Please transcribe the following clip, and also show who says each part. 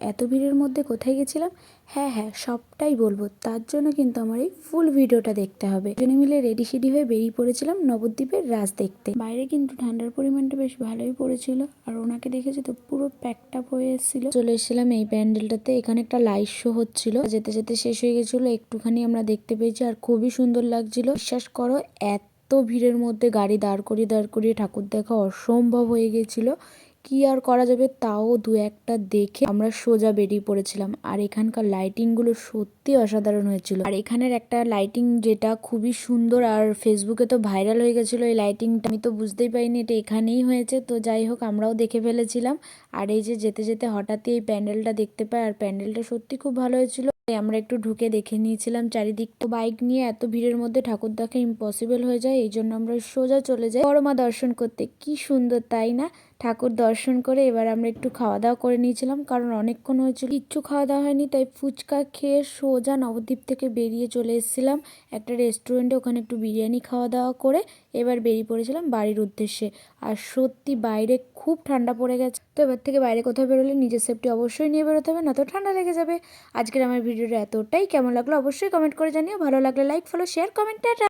Speaker 1: এত ভিড়ের মধ্যে কোথায় গেছিলাম, হ্যাঁ হ্যাঁ সবটাই বলবো। তার জন্য কিন্তু আমার এই ফুল ভিডিওটা দেখতে হবে। দুজনে মিলে রেডি সেডি হয়ে বেরিয়ে পড়েছিলাম নবদ্বীপের রাস দেখতে। বাইরে কিন্তু ঠান্ডার পরিমাণটা বেশ ভালোই পড়েছিল, আর ওনাকে দেখেছি তো পুরো প্যাকড আপ হয়ে এসেছিল। চলে এসেছিলাম এই প্যান্ডেলটাতে। এখানে একটা লাইট শো হচ্ছিল, যেতে যেতে শেষ হয়ে গেছিল, একটুখানি আমরা দেখতে পেয়েছি আর খুবই সুন্দর লাগছিল। বিশ্বাস করো, এত ভিড়ের মধ্যে গাড়ি দাঁড় করিয়ে ঠাকুর দেখা অসম্ভব হয়ে গেছিল। কি আর করা যাবে, তাও দু একটা দেখে আমরা সোজা বেরিয়ে পড়েছিলাম। আর এখানকার লাইটিং গুলো সত্যি অসাধারণ হয়েছিল। আর এখানের একটা লাইটিং যেটা খুবই সুন্দর, আর ফেসবুকে তো ভাইরাল হয়ে গেছিল এই লাইটিংটা। আমি তো বুঝতেই পারিনি এটা এখানেই হয়েছে, তো যাই হোক আমরাও দেখে ফেলেছিলাম। আর এই যে যেতে যেতে হঠাৎই এই প্যান্ডেলটা দেখতে পাই, আর প্যান্ডেলটা সত্যি খুব ভালো হয়েছিল। আমরা একটু ঢুকে দেখে নিয়েছিলাম চারিদিক। তো বাইক নিয়ে এত ভিড়ের মধ্যে ঠাকুর দেখা ইম্পসিবল হয়ে যায়, এই জন্য আমরা সোজা চলে যাই বড়মা দর্শন করতে। কি সুন্দর তাই না? ঠাকুর দর্শন করে এবার আমরা একটু খাওয়া দাওয়া করে নিয়েছিলাম, কারণ অনেকক্ষণ হয়েছিল, কিচ্ছু খাওয়া দাওয়া হয়নি। তাই ফুচকা খেয়ে সোজা নবদ্বীপ থেকে বেরিয়ে চলে এসেছিলাম একটা রেস্টুরেন্টে, ওখানে একটু বিরিয়ানি খাওয়া দাওয়া করে এবার বেরিয়ে পড়েছিলাম বাড়ির উদ্দেশ্যে। আর সত্যি বাইরে খুব ঠান্ডা পড়ে গেছে, তো এবার থেকে বাইরে কোথাও বেরোলে নিজের সেফটি অবশ্যই নিয়ে বেরোতে হবে, না তো ঠান্ডা লেগে যাবে। আজকের আমার ভিডিওটা এতটাই, কেমন লাগলো অবশ্যই কমেন্ট করে জানিও। ভালো লাগলে like, follow, share, comment. Tata.